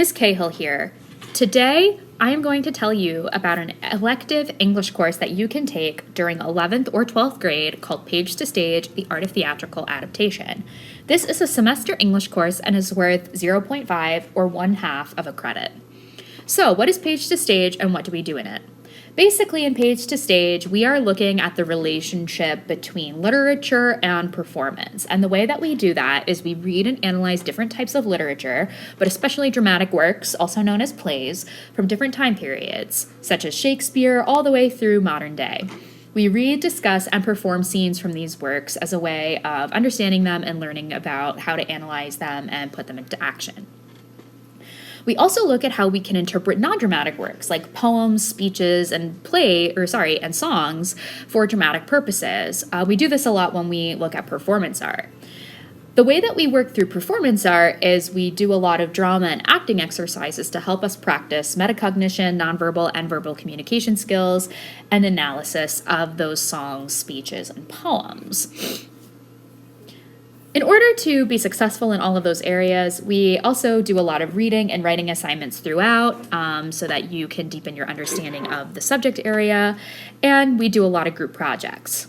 Ms. Cahill here. Today, I am going to tell you about an elective English course that you can take during 11th or 12th grade called Page to Stage, The Art of Theatrical Adaptation. This is a semester English course and is worth 0.5 or 1/2 of a credit. So, what is Page to Stage and what do we do in it? Basically, in Page to Stage, we are looking at the relationship between literature and performance. And the way that we do that is we read and analyze different types of literature, but especially dramatic works, also known as plays, from different time periods, such as Shakespeare all the way through modern day. We read, discuss, and perform scenes from these works as a way of understanding them and learning about how to analyze them and put them into action. We also look at how we can interpret non-dramatic works like poems, speeches, and songs for dramatic purposes. We do this a lot when we look at performance art. The way that we work through performance art is we do a lot of drama and acting exercises to help us practice metacognition, nonverbal and verbal communication skills, and analysis of those songs, speeches, and poems. In order to be successful in all of those areas, we also do a lot of reading and writing assignments throughout so that you can deepen your understanding of the subject area, and we do a lot of group projects.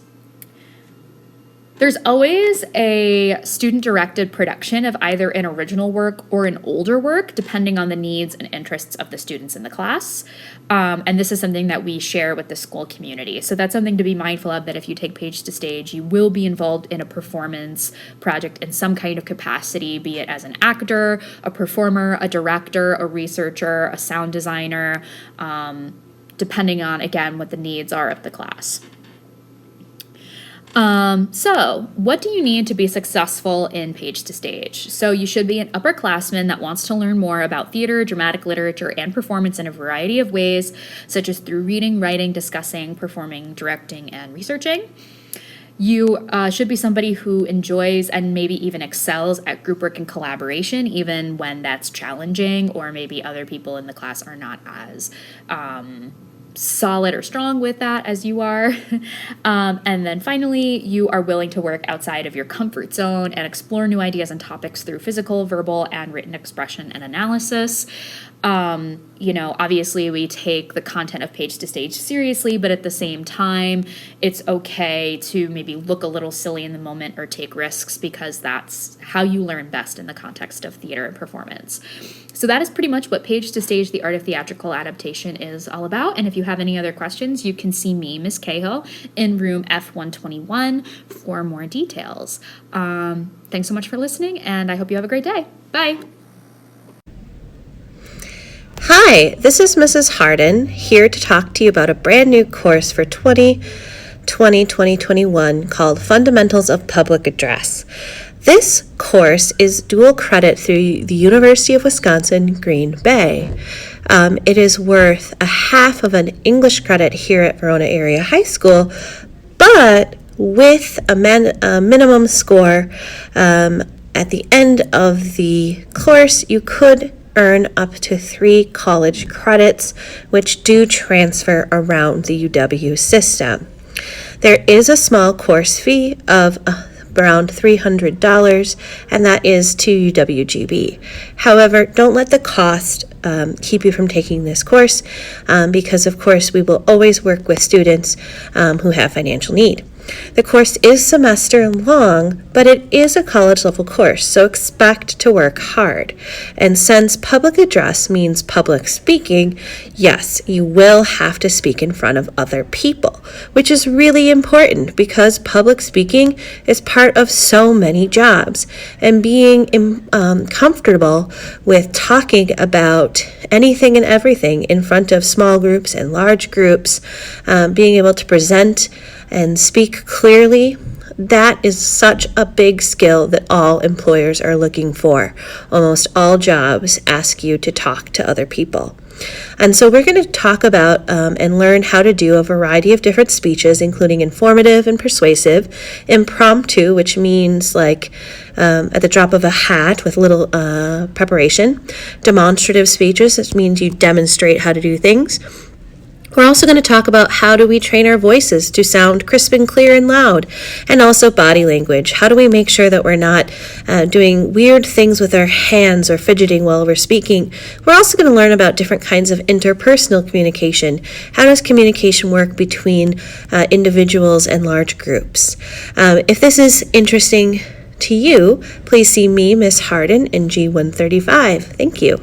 There's always a student-directed production of either an original work or an older work, depending on the needs and interests of the students in the class. And this is something that we share with the school community. So that's something to be mindful of, that if you take Page to Stage, you will be involved in a performance project in some kind of capacity, be it as an actor, a performer, a director, a researcher, a sound designer, depending on, again, what the needs are of the class. So what do you need to be successful in Page to Stage? So you should be an upperclassman that wants to learn more about theater, dramatic literature, and performance in a variety of ways, such as through reading, writing, discussing, performing, directing, and researching. You should be somebody who enjoys and maybe even excels at group work and collaboration, even when that's challenging, or maybe other people in the class are not as solid or strong with that as you are. And then finally, you are willing to work outside of your comfort zone and explore new ideas and topics through physical, verbal, and written expression and analysis. Obviously we take the content of Page to Stage seriously, but at the same time, it's okay to maybe look a little silly in the moment or take risks, because that's how you learn best in the context of theater and performance. So that is pretty much what Page to Stage, The Art of Theatrical Adaptation is all about. And if you have any other questions, you can see me, Ms. Cahill, in room F121 for more details. Thanks so much for listening, and I hope you have a great day. Bye. Hi, this is Mrs. Harden, here to talk to you about a brand new course for 2020-2021 called Fundamentals of Public Address. This course is dual credit through the University of Wisconsin-Green Bay. It is worth 1/2 of an English credit here at Verona Area High School, but with a minimum score at the end of the course, you could earn up to 3 college credits, which do transfer around the UW system. There is a small course fee of around $300, and that is to UWGB. However, don't let the cost keep you from taking this course, because of course we will always work with students who have financial need. The course is semester long, but it is a college level course, so expect to work hard. And since public address means public speaking, yes, you will have to speak in front of other people, which is really important because public speaking is part of so many jobs. And being comfortable with talking about anything and everything in front of small groups and large groups, being able to present and speak clearly, that is such a big skill that all employers are looking for. Almost all jobs ask you to talk to other people. And so we're going to talk about and learn how to do a variety of different speeches, including informative and persuasive, impromptu, which means like at the drop of a hat with little preparation, demonstrative speeches, which means you demonstrate how to do things, We're also going to talk about how do we train our voices to sound crisp and clear and loud, and also body language. How do we make sure that we're not doing weird things with our hands or fidgeting while we're speaking? We're also going to learn about different kinds of interpersonal communication. How does communication work between individuals and large groups? If this is interesting to you, please see me, Miss Harden, in G135. Thank you.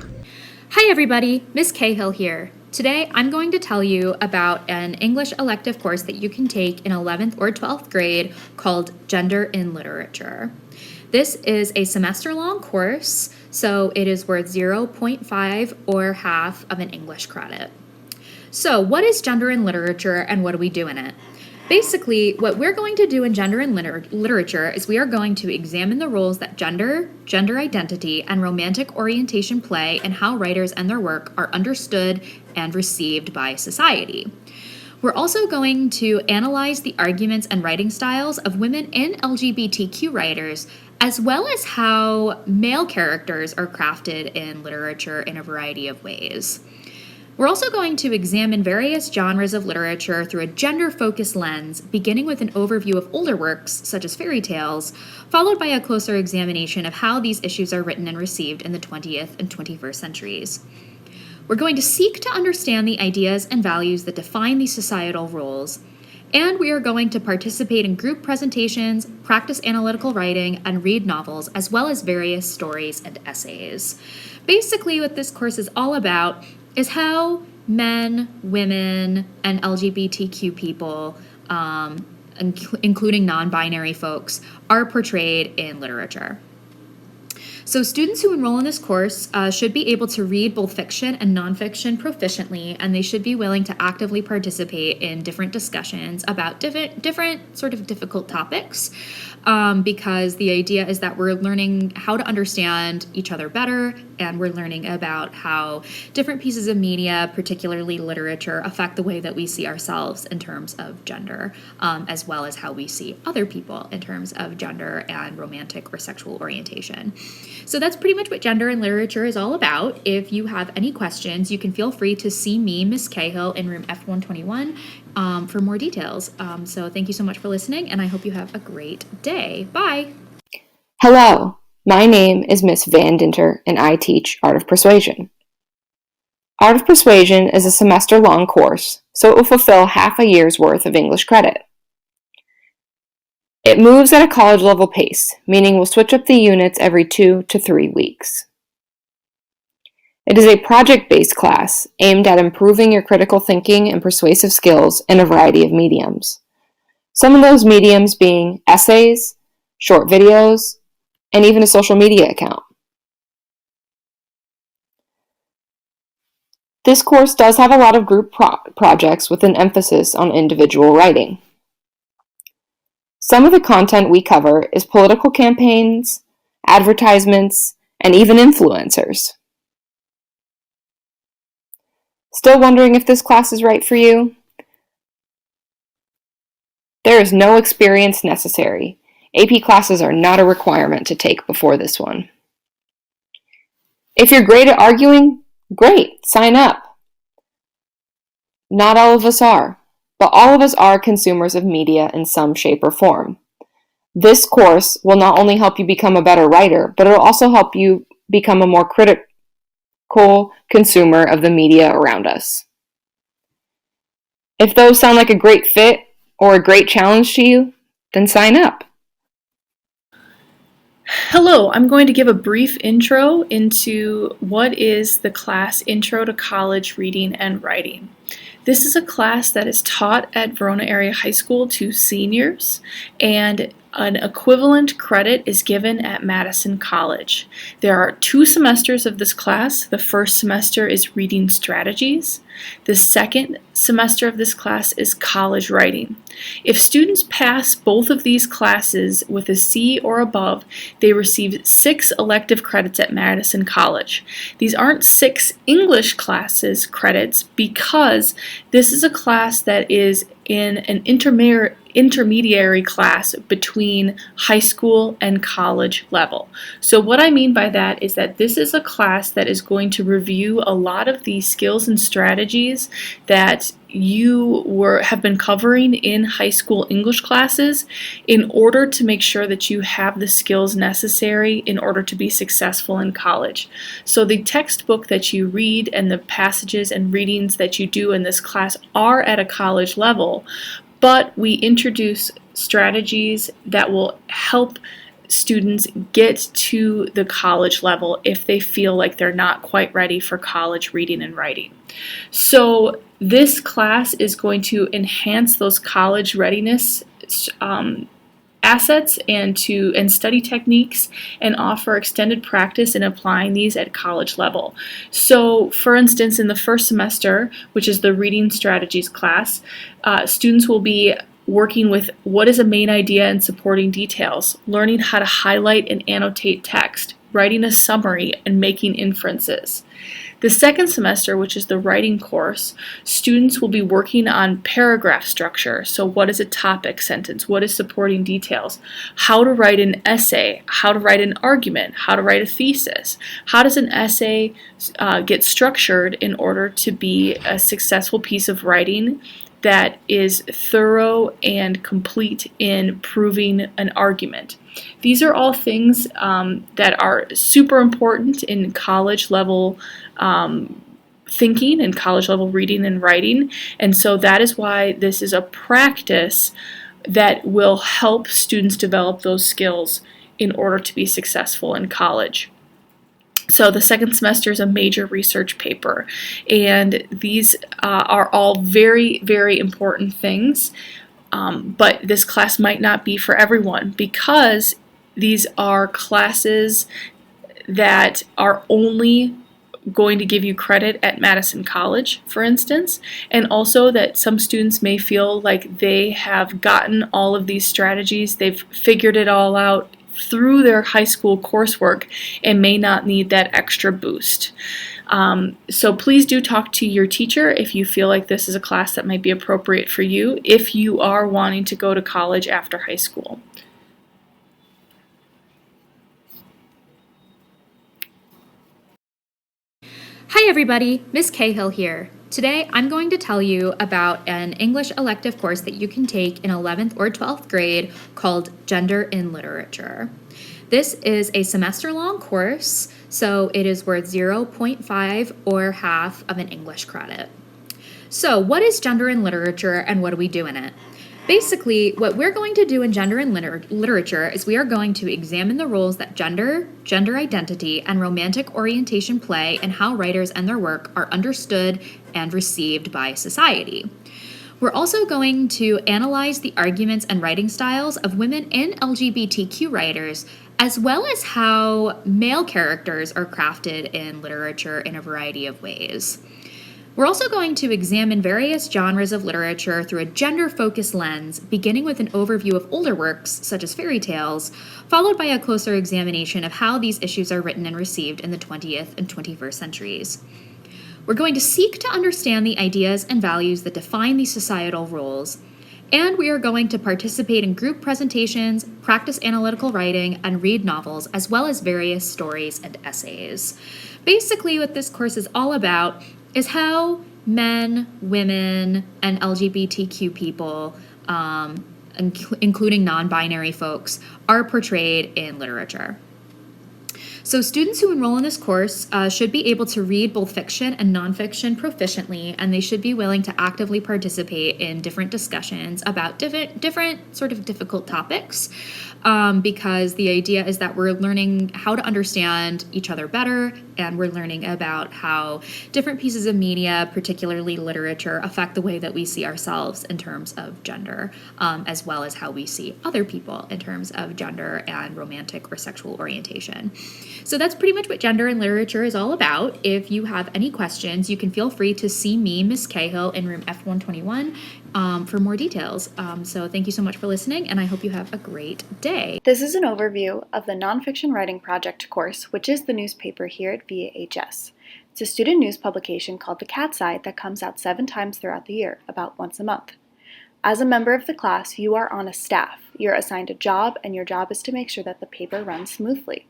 Hi everybody, Miss Cahill here. Today I'm going to tell you about an English elective course that you can take in 11th or 12th grade called Gender in Literature. This is a semester-long course, so it is worth 0.5 or half of an English credit. So what is Gender in Literature and what do we do in it? Basically, what we're going to do in Gender in Literature is we are going to examine the roles that gender identity, and romantic orientation play in how writers and their work are understood and received by society. We're also going to analyze the arguments and writing styles of women and LGBTQ writers, as well as how male characters are crafted in literature in a variety of ways. We're also going to examine various genres of literature through a gender-focused lens, beginning with an overview of older works, such as fairy tales, followed by a closer examination of how these issues are written and received in the 20th and 21st centuries. We're going to seek to understand the ideas and values that define these societal roles, and we are going to participate in group presentations, practice analytical writing, and read novels, as well as various stories and essays. Basically, what this course is all about is how men, women, and LGBTQ people, including non-binary folks, are portrayed in literature. So students who enroll in this course should be able to read both fiction and nonfiction proficiently, and they should be willing to actively participate in different discussions about different sort of difficult topics, because the idea is that we're learning how to understand each other better, and we're learning about how different pieces of media, particularly literature, affect the way that we see ourselves in terms of gender, as well as how we see other people in terms of gender and romantic or sexual orientation. So that's pretty much what Gender in Literature is all about. If you have any questions, you can feel free to see me, Miss Cahill, in room F121 for more details. So thank you so much for listening, and I hope you have a great day. Bye! Hello, my name is Miss Van Dinter, and I teach Art of Persuasion. Art of Persuasion is a semester-long course, so it will fulfill half a year's worth of English credit. It moves at a college-level pace, meaning we'll switch up the units every 2 to 3 weeks. It is a project-based class aimed at improving your critical thinking and persuasive skills in a variety of mediums. Some of those mediums being essays, short videos, and even a social media account. This course does have a lot of group projects with an emphasis on individual writing. Some of the content we cover is political campaigns, advertisements, and even influencers. Still wondering if this class is right for you? There is no experience necessary. AP classes are not a requirement to take before this one. If you're great at arguing, great, sign up. Not all of us are, but all of us are consumers of media in some shape or form. This course will not only help you become a better writer, but it will also help you become a more critical consumer of the media around us. If those sound like a great fit or a great challenge to you, then sign up. Hello, I'm going to give a brief intro into what is the class Intro to College Reading and Writing. This is a class that is taught at Verona Area High School to seniors, and an equivalent credit is given at Madison College. There are 2 semesters of this class. The first semester is Reading Strategies. The second semester of this class is College Writing. If students pass both of these classes with a C or above, they receive 6 elective credits at Madison College. These aren't 6 English classes credits because this is a class that is in an intermediary class between high school and college level. So what I mean by that is that this is a class that is going to review a lot of the skills and strategies that you have been covering in high school English classes in order to make sure that you have the skills necessary in order to be successful in college. So the textbook that you read and the passages and readings that you do in this class are at a college level, but we introduce strategies that will help students get to the college level if they feel like they're not quite ready for college reading and writing. So this class is going to enhance those college readiness assets and study techniques and offer extended practice in applying these at college level. So for instance, in the first semester, which is the reading strategies class, students will be working with what is a main idea and supporting details, learning how to highlight and annotate text, writing a summary, and making inferences. The second semester, which is the writing course, students will be working on paragraph structure. So what is a topic sentence? What is supporting details? How to write an essay? How to write an argument? How to write a thesis? How does an essay get structured in order to be a successful piece of writing that is thorough and complete in proving an argument? These are all things that are super important in college level thinking and college level reading and writing, and so that is why this is a practice that will help students develop those skills in order to be successful in college. So the second semester is a major research paper, and these are all very, very important things, but this class might not be for everyone because these are classes that are only going to give you credit at Madison College, for instance, and also that some students may feel like they have gotten all of these strategies, they've figured it all out through their high school coursework and may not need that extra boost. So please do talk to your teacher if you feel like this is a class that might be appropriate for you if you are wanting to go to college after high school. Hi everybody, Miss Cahill here. Today I'm going to tell you about an English elective course that you can take in 11th or 12th grade called Gender in Literature. This is a semester-long course, so it is worth 0.5 or half of an English credit. So what is gender in literature and what do we do in it? Basically, what we're going to do in gender in literature is we are going to examine the roles that gender identity, and romantic orientation play in how writers and their work are understood and received by society. We're also going to analyze the arguments and writing styles of women and LGBTQ writers, as well as how male characters are crafted in literature in a variety of ways. We're also going to examine various genres of literature through a gender-focused lens, beginning with an overview of older works, such as fairy tales, followed by a closer examination of how these issues are written and received in the 20th and 21st centuries. We're going to seek to understand the ideas and values that define these societal roles, and we are going to participate in group presentations, practice analytical writing, and read novels, as well as various stories and essays. Basically, what this course is all about is how men, women, and LGBTQ people, including non-binary folks, are portrayed in literature. So students who enroll in this course should be able to read both fiction and nonfiction proficiently, and they should be willing to actively participate in different discussions about different sort of difficult topics, because the idea is that we're learning how to understand each other better, and we're learning about how different pieces of media, particularly literature, affect the way that we see ourselves in terms of gender, as well as how we see other people in terms of gender and romantic or sexual orientation. So that's pretty much what gender in literature is all about. If you have any questions, you can feel free to see me, Miss Cahill, in room F121 for more details. So thank you so much for listening, and I hope you have a great day. This is an overview of the Nonfiction Writing Project course, which is the newspaper here at VAHS. It's a student news publication called The Cat's Eye that comes out 7 times throughout the year, about once a month. As a member of the class, you are on a staff. You're assigned a job, and your job is to make sure that the paper runs smoothly.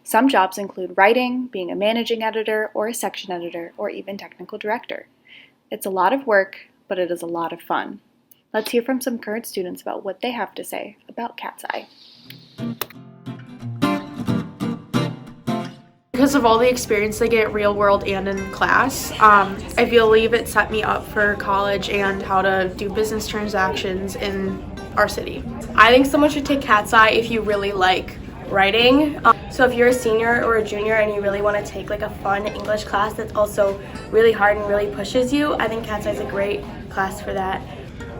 Some jobs include writing, being a managing editor, or a section editor, or even technical director. It's a lot of work, but it is a lot of fun. Let's hear from some current students about what they have to say about Cat's Eye. Because of all the experience they get real world and in class, I believe it set me up for college and how to do business transactions in our city. I think someone should take Cat's Eye if you really like writing. So if you're a senior or a junior and you really want to take like a fun English class that's also really hard and really pushes you, I think Cat's Eye is a great class for that.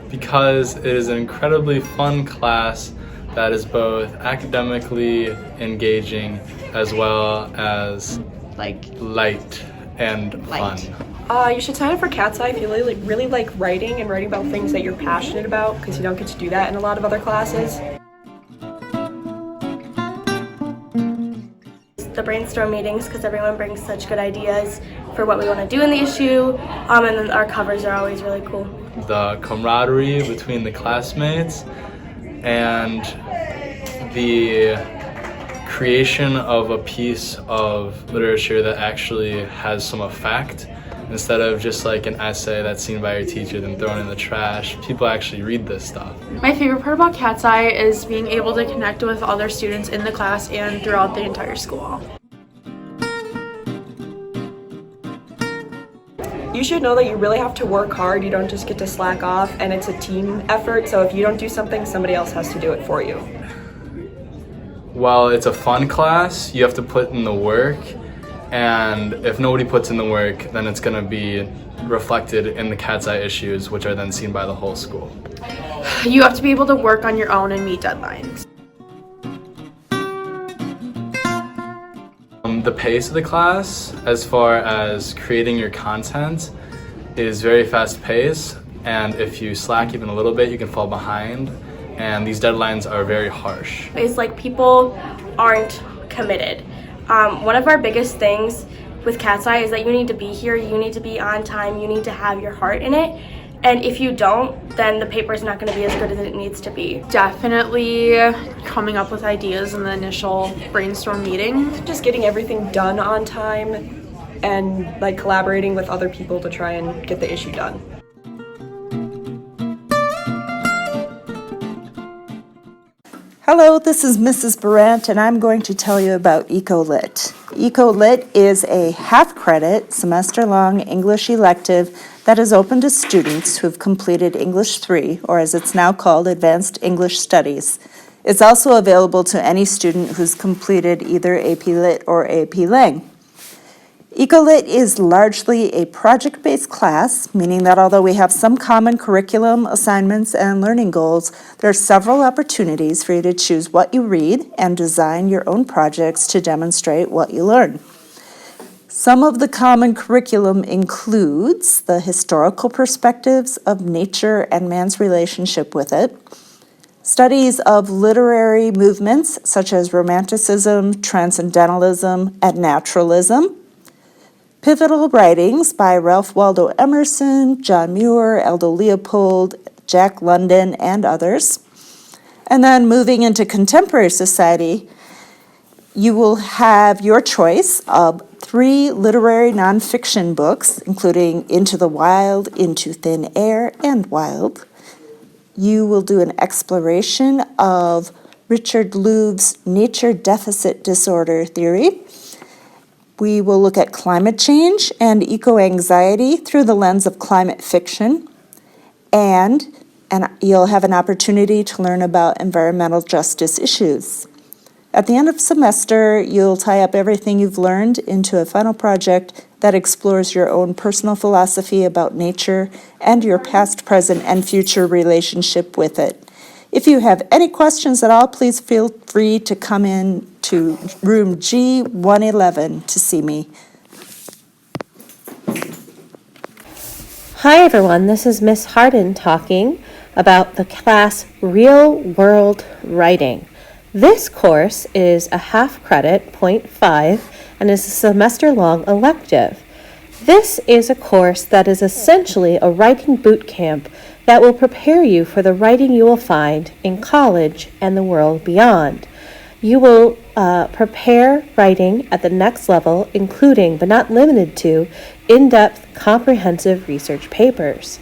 Because it is an incredibly fun class that is both academically engaging as well as light and fun. You should sign up for Cat's Eye if you really like writing and writing about things that you're passionate about, because you don't get to do that in a lot of other classes. The brainstorm meetings, because everyone brings such good ideas for what we want to do in the issue, and then our covers are always really cool. The camaraderie between the classmates and the creation of a piece of literature that actually has some effect instead of just like an essay that's seen by your teacher then thrown in the trash. People actually read this stuff. My favorite part about Cat's Eye is being able to connect with other students in the class and throughout the entire school. You should know that you really have to work hard. You don't just get to slack off, and it's a team effort, so if you don't do something, somebody else has to do it for you. While it's a fun class, you have to put in the work, and if nobody puts in the work, then it's going to be reflected in the Cat's Eye issues, which are then seen by the whole school. You have to be able to work on your own and meet deadlines. The pace of the class, as far as creating your content, is very fast paced, and if you slack even a little bit, you can fall behind, and these deadlines are very harsh. It's like people aren't committed. One of our biggest things with Cat's Eye is that you need to be here, you need to be on time, you need to have your heart in it. And if you don't, then the paper is not going to be as good as it needs to be. Definitely coming up with ideas in the initial brainstorm meeting. Just getting everything done on time and like collaborating with other people to try and get the issue done. Hello, this is Mrs. Barant, and I'm going to tell you about EcoLit. EcoLit is a half-credit, semester-long English elective that is open to students who have completed English 3, or as it's now called, Advanced English Studies. It's also available to any student who's completed either AP Lit or AP Lang. EcoLit is largely a project-based class, meaning that although we have some common curriculum, assignments, and learning goals, there are several opportunities for you to choose what you read and design your own projects to demonstrate what you learn. Some of the common curriculum includes the historical perspectives of nature and man's relationship with it, studies of literary movements such as Romanticism, Transcendentalism, and Naturalism, pivotal writings by Ralph Waldo Emerson, John Muir, Aldo Leopold, Jack London, and others. And then moving into contemporary society, you will have your choice of 3 literary nonfiction books, including Into the Wild, Into Thin Air, and Wild. You will do an exploration of Richard Louve's nature deficit disorder theory. We will look at climate change and eco-anxiety through the lens of climate fiction, and you'll have an opportunity to learn about environmental justice issues. At the end of semester, you'll tie up everything you've learned into a final project that explores your own personal philosophy about nature and your past, present, and future relationship with it. If you have any questions at all, please feel free to come in to room G111 to see me. Hi everyone, this is Miss Harden talking about the class Real World Writing. This course is a half credit, 0.5, and is a semester-long elective. This is a course that is essentially a writing boot camp that will prepare you for the writing you will find in college and the world beyond. You will prepare writing at the next level, including, but not limited to, in-depth, comprehensive research papers.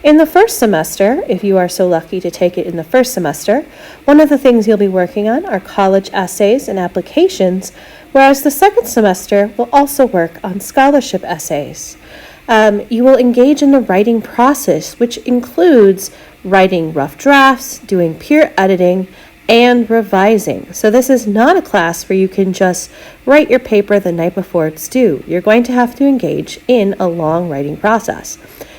In the first semester, if you are so lucky to take it in the first semester, one of the things you'll be working on are college essays and applications, whereas the second semester will also work on scholarship essays. You will engage in the writing process, which includes writing rough drafts, doing peer editing, and revising. So this is not a class where you can just write your paper the night before it's due. You're going to have to engage in a long writing process.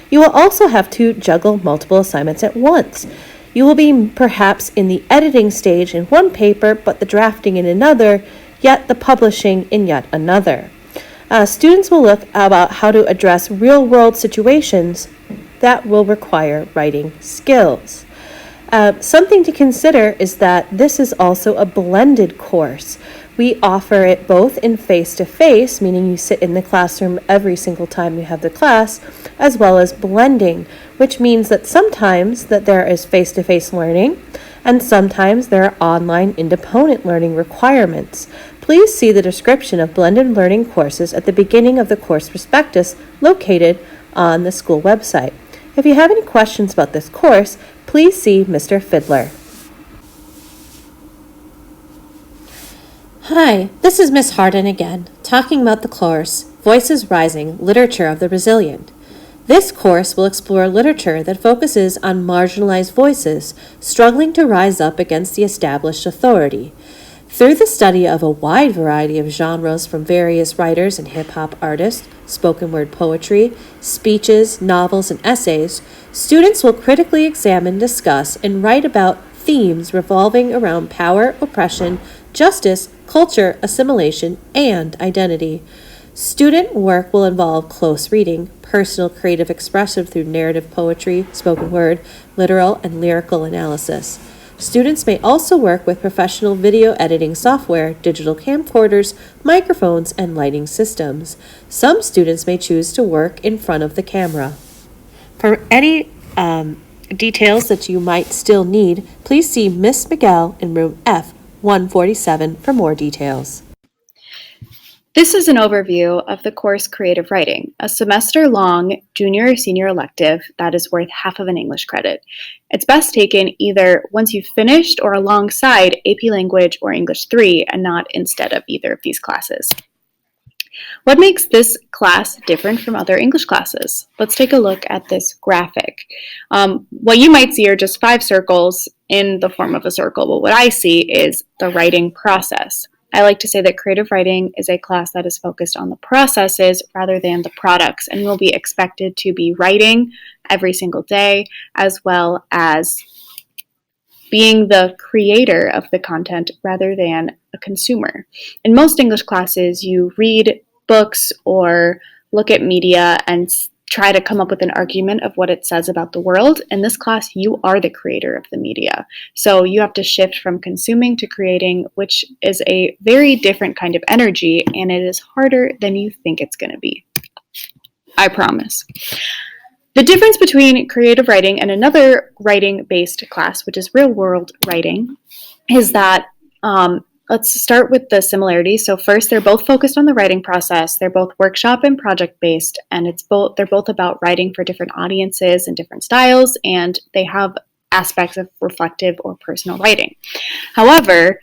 You will also have to juggle multiple assignments at once. You will be perhaps in the editing stage in one paper, but the drafting in another, yet the publishing in yet another. Students will look about how to address real-world situations that will require writing skills. Something to consider is that this is also a blended course. We offer it both in face-to-face, meaning you sit in the classroom every single time you have the class, as well as blending, which means that sometimes that there is face-to-face learning, and sometimes there are online independent learning requirements. Please see the description of blended learning courses at the beginning of the course prospectus located on the school website. If you have any questions about this course, please see Mr. Fiddler. Hi, this is Miss Harden again, talking about the course Voices Rising, Literature of the Resilient. This course will explore literature that focuses on marginalized voices struggling to rise up against the established authority. Through the study of a wide variety of genres from various writers and hip-hop artists, spoken word poetry, speeches, novels, and essays, students will critically examine, discuss, and write about themes revolving around power, oppression, justice, culture, assimilation, and identity. Student work will involve close reading, personal creative expression through narrative poetry, spoken word, literal, and lyrical analysis. Students may also work with professional video editing software, digital camcorders, microphones, and lighting systems. Some students may choose to work in front of the camera. For any details that you might still need, please see Miss Miguel in room F147 for more details. This is an overview of the course Creative Writing, a semester-long junior or senior elective that is worth half of an English credit. It's best taken either once you've finished or alongside AP Language or English 3 and not instead of either of these classes. What makes this class different from other English classes? Let's take a look at this graphic. What you might see are just 5 circles in the form of a circle, but what I see is the writing process. I like to say that creative writing is a class that is focused on the processes rather than the products, and you'll be expected to be writing every single day, as well as being the creator of the content rather than a consumer. In most English classes, you read books or look at media and try to come up with an argument of what it says about the world. In this class, you are the creator of the media. So you have to shift from consuming to creating, which is a very different kind of energy, and it is harder than you think it's going to be. I promise. The difference between creative writing and another writing-based class, which is real-world writing, is that let's start with the similarities. So first, they're both focused on the writing process. They're both workshop and project-based, and they're both about writing for different audiences and different styles, and they have aspects of reflective or personal writing. However,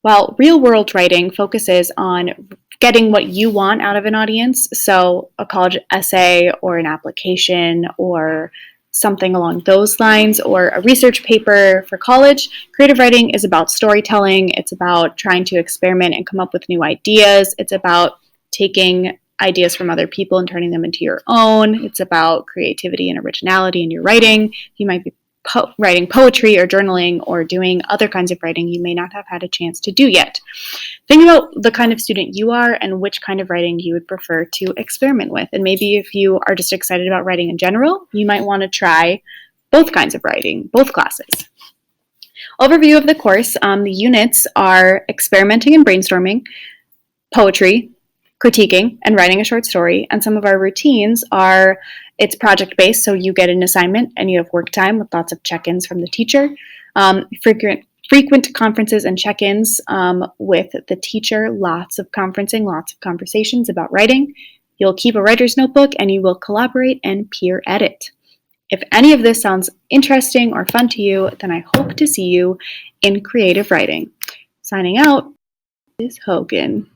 while real-world writing focuses on getting what you want out of an audience, so a college essay or an application or something along those lines, or a research paper for college, creative writing is about storytelling. It's about trying to experiment and come up with new ideas. It's about taking ideas from other people and turning them into your own. It's about creativity and originality in your writing. You might be writing poetry or journaling or doing other kinds of writing you may not have had a chance to do yet. Think about the kind of student you are and which kind of writing you would prefer to experiment with. And maybe if you are just excited about writing in general, you might want to try both kinds of writing, both classes. Overview of the course. The units are experimenting and brainstorming, poetry, critiquing, and writing a short story. And some of our routines are It's project-based, so you get an assignment and you have work time with lots of check-ins from the teacher. Frequent conferences and check-ins with the teacher, lots of conferencing, lots of conversations about writing. You'll keep a writer's notebook and you will collaborate and peer edit. If any of this sounds interesting or fun to you, then I hope to see you in creative writing. Signing out is Hogan.